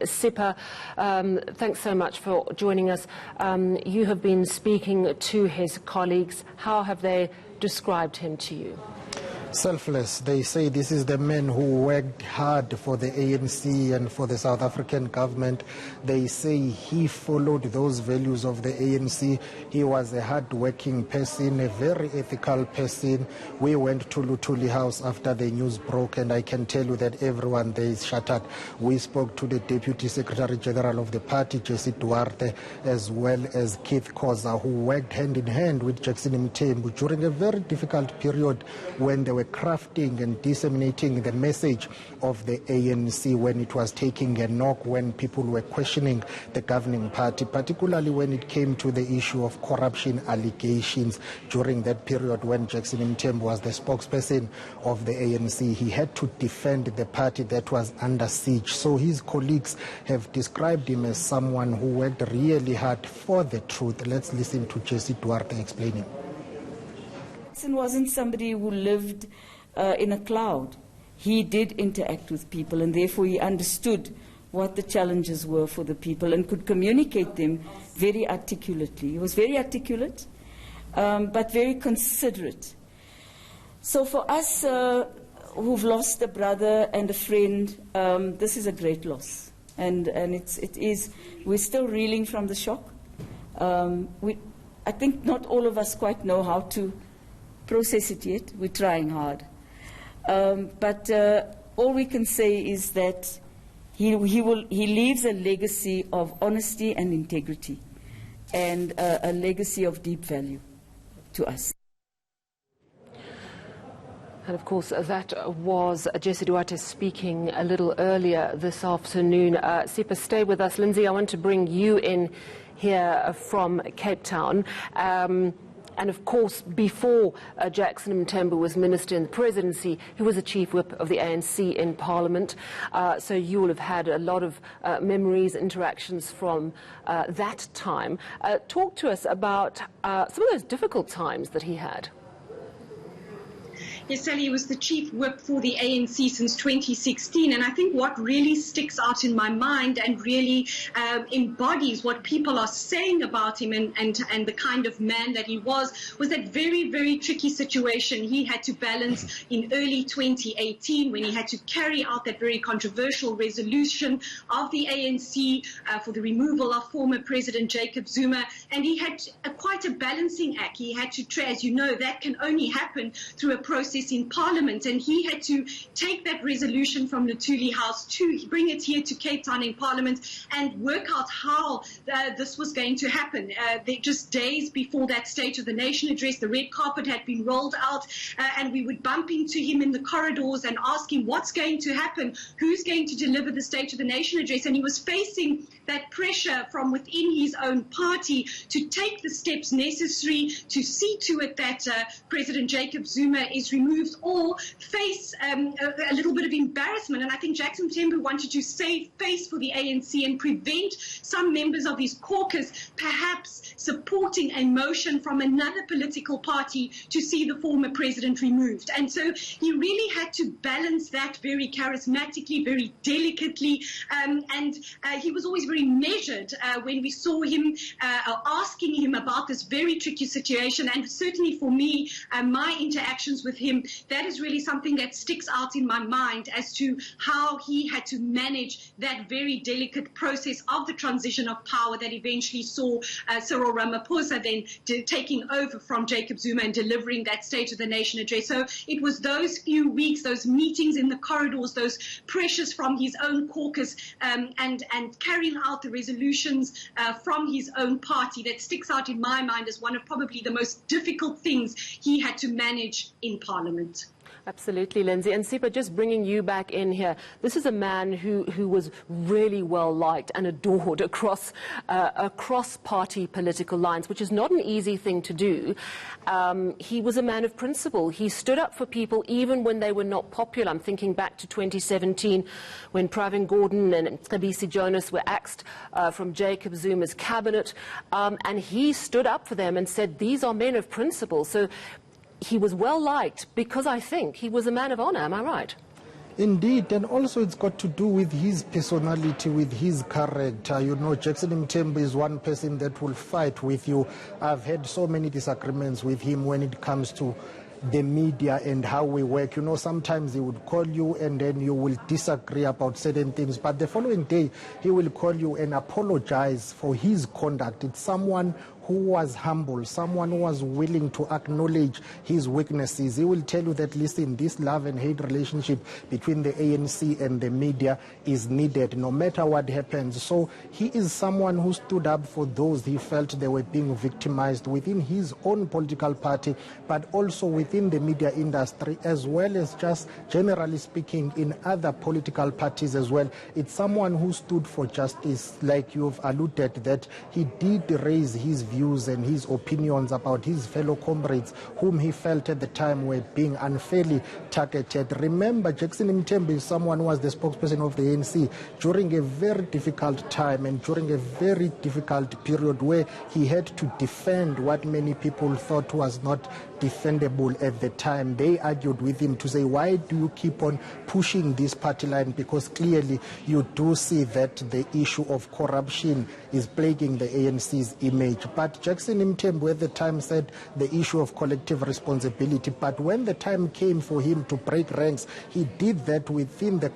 Sipha, thanks so much for joining us. You have been speaking to his colleagues. How have they described him to you? Selfless. They say this is the man who worked hard for the ANC and for the South African government. They say he followed those values of the ANC. He was a hard-working person, a very ethical person. We went to Luthuli House after the news broke, and I can tell you that everyone there is shattered. We spoke to the Deputy Secretary General of the party, Jessie Duarte, as well as Keith Khoza, who worked hand in hand with Jackson Mthembu during a very difficult period when they were crafting and disseminating the message of the ANC when it was taking a knock, when people were questioning the governing party, particularly when it came to the issue of corruption allegations. During that period when Jackson Mthembu was the spokesperson of the ANC, he had to defend the party that was under siege. So his colleagues have described him as someone who worked really hard for the truth. Let's listen to Jessie Duarte explaining. Jackson wasn't somebody who lived in a cloud. He did interact with people, and therefore he understood what the challenges were for the people and could communicate them very articulately. He was very articulate, but very considerate. So for us who've lost a brother and a friend, this is a great loss. And we're still reeling from the shock. I think not all of us quite know how to process it yet. We're trying hard. But all we can say is that he leaves a legacy of honesty and integrity, and a legacy of deep value to us. And of course, that was Jessie Duarte speaking a little earlier this afternoon. Sipha, stay with us. Lindsay, I want to bring you in here from Cape Town. And of course, before Jackson Mthembu was Minister in the presidency, he was a chief whip of the ANC in Parliament. So you will have had a lot of memories, interactions from that time. Talk to us about some of those difficult times that he had. Yes, Sally, he was the chief whip for the ANC since 2016, and I think what really sticks out in my mind and really embodies what people are saying about him and the kind of man that he was that very, very tricky situation he had to balance in early 2018 when he had to carry out that very controversial resolution of the ANC for the removal of former President Jacob Zuma, and he had quite a balancing act. He had to, as you know, that can only happen through a process in Parliament, and he had to take that resolution from Luthuli House to bring it here to Cape Town in Parliament and work out how this was going to happen. Just days before that State of the Nation address, the red carpet had been rolled out, and we would bump into him in the corridors and ask him what's going to happen, who's going to deliver the State of the Nation address, and he was facing that pressure from within his own party to take the steps necessary to see to it that President Jacob Zuma is removed or face a little bit of embarrassment. And I think Jackson Mthembu wanted to save face for the ANC and prevent some members of his caucus perhaps supporting a motion from another political party to see the former president removed. And so he really had to balance that very charismatically, very delicately, and he was always very measured when we saw him asking him about this very tricky situation. And certainly for me, my interactions with him, that is really something that sticks out in my mind as to how he had to manage that very delicate process of the transition of power that eventually saw Cyril Ramaphosa then taking over from Jacob Zuma and delivering that State of the Nation address. So it was those few weeks, those meetings in the corridors, those pressures from his own caucus, and carrying out the resolutions from his own party that sticks out in my mind as one of probably the most difficult things he had to manage in Parliament. Absolutely, Lindsay. And Sipha, just bringing you back in here, this is a man who was really well liked and adored across party political lines, which is not an easy thing to do. He was a man of principle. He stood up for people even when they were not popular. I'm thinking back to 2017 when Pravin Gordhan and Mcebisi Jonas were axed from Jacob Zuma's cabinet, and he stood up for them and said, these are men of principle. So he was well liked because I think he was a man of honor. Am I right? Indeed, and also it's got to do with his personality, with his character. You know, Jackson Mthembu is one person that will fight with you. I've had so many disagreements with him when it comes to the media and how we work. You know, sometimes he would call you and then you will disagree about certain things, but the following day he will call you and apologize for his conduct. It's someone who was humble, someone who was willing to acknowledge his weaknesses. He will tell you that, listen, this love and hate relationship between the ANC and the media is needed no matter what happens. So he is someone who stood up for those he felt they were being victimized within his own political party, but also within the media industry, as well as just generally speaking in other political parties as well. It's someone who stood for justice, like you've alluded, that he did raise his views and his opinions about his fellow comrades whom he felt at the time were being unfairly targeted. Remember, Jackson Mthembu is someone who was the spokesperson of the ANC during a very difficult time and during a very difficult period where he had to defend what many people thought was not defendable at the time. They argued with him to say, why do you keep on pushing this party line? Because clearly you do see that the issue of corruption is plaguing the ANC's image. But Jackson Mthembu at the time said the issue of collective responsibility. But when the time came for him to break ranks, he did that within the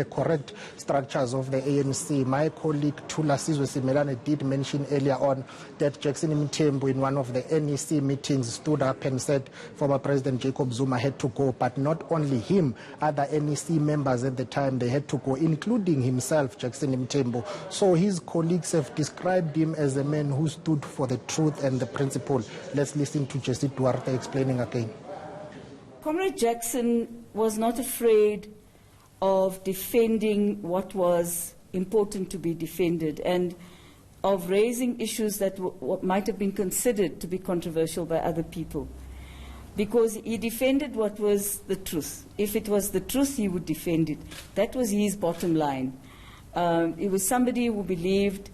correct structures of the ANC. My colleague Tula Sizwe-Simelane did mention earlier on that Jackson Mthembu in one of the NEC meetings stood up and said former President Jacob Zuma had to go, but not only him, other NEC members at the time, they had to go, including himself, Jackson Mthembu. So his colleagues have described him as a man who stood for the truth and the principle. Let's listen to Jesse Duarte explaining again. Comrade Jackson was not afraid of defending what was important to be defended and of raising issues that might have been considered to be controversial by other people, because he defended what was the truth. If it was the truth, he would defend it. That was his bottom line. He was somebody who believed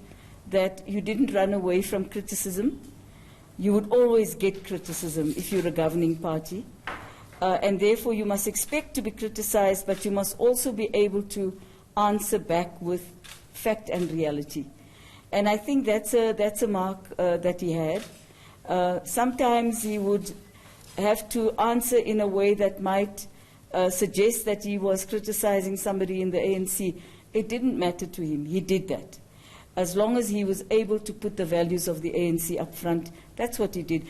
that you didn't run away from criticism. You would always get criticism if you're a governing party. And therefore you must expect to be criticized, but you must also be able to answer back with fact and reality. And I think that's a mark that he had. Sometimes he would have to answer in a way that might suggest that he was criticizing somebody in the ANC. It didn't matter to him. He did that. As long as he was able to put the values of the ANC up front, that's what he did.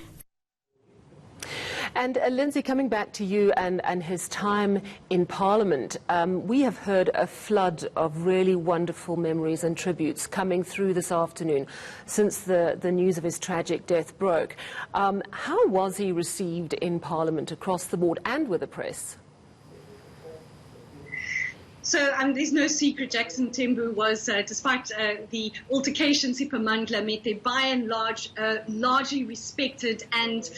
And Lindsay, coming back to you and his time in Parliament, we have heard a flood of really wonderful memories and tributes coming through this afternoon since the news of his tragic death broke. How was he received in Parliament across the board and with the press? So there's no secret Jackson Mthembu was, despite the altercations Siphamandla, by and large largely respected and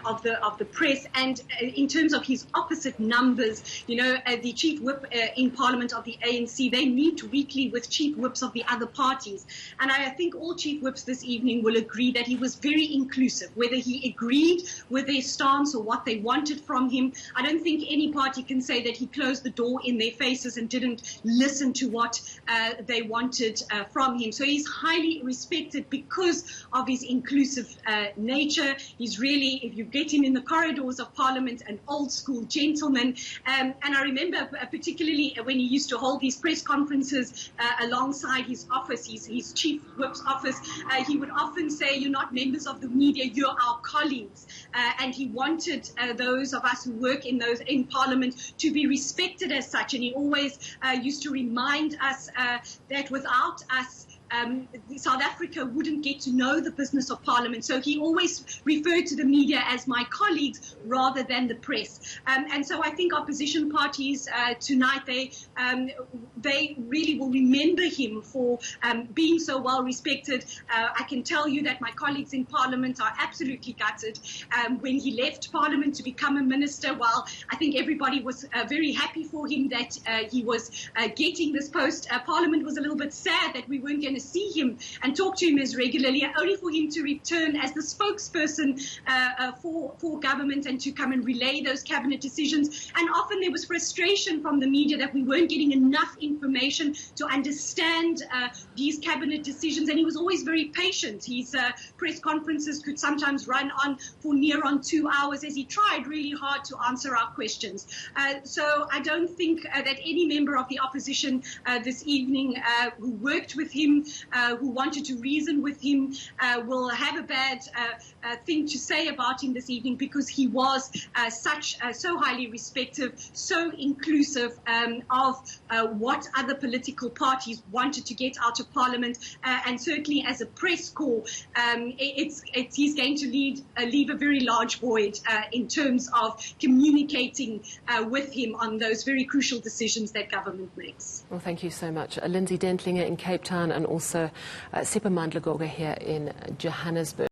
of the press. And in terms of his opposite numbers, you know, the chief whip in Parliament of the ANC, they meet weekly with chief whips of the other parties. And I think all chief whips this evening will agree that he was very inclusive, whether he agreed with their stance or what they wanted from him. I don't think any party can say that he closed the door in their faces and didn't listen to what they wanted from him. So he's highly respected because of his inclusive nature. He's really, if you get him in the corridors of Parliament, an old school gentleman. And I remember particularly when he used to hold these press conferences alongside his office, his chief whip's office, he would often say, you're not members of the media, you're our colleagues. And he wanted those of us who work in Parliament to be respected as such. And he always used to remind us that without us, South Africa wouldn't get to know the business of Parliament. So he always referred to the media as my colleagues rather than the press. And so I think opposition parties tonight, they really will remember him for being so well respected. I can tell you that my colleagues in Parliament are absolutely gutted when he left Parliament to become a minister. While I think everybody was very happy for him that he was getting this post, Parliament was a little bit sad that we weren't going to to see him and talk to him as regularly, only for him to return as the spokesperson for government and to come and relay those cabinet decisions. And often there was frustration from the media that we weren't getting enough information to understand these cabinet decisions, and he was always very patient. His press conferences could sometimes run on for near on 2 hours as he tried really hard to answer our questions. So I don't think that any member of the opposition this evening who worked with him, who wanted to reason with him, will have a bad thing to say about him this evening, because he was so highly respected, so inclusive of what other political parties wanted to get out of Parliament, and certainly as a press corps, he's going to leave a very large void in terms of communicating with him on those very crucial decisions that government makes. Well, thank you so much. Lindsay Dentlinger in Cape Town, and also Sepa Mandlagoga here in Johannesburg.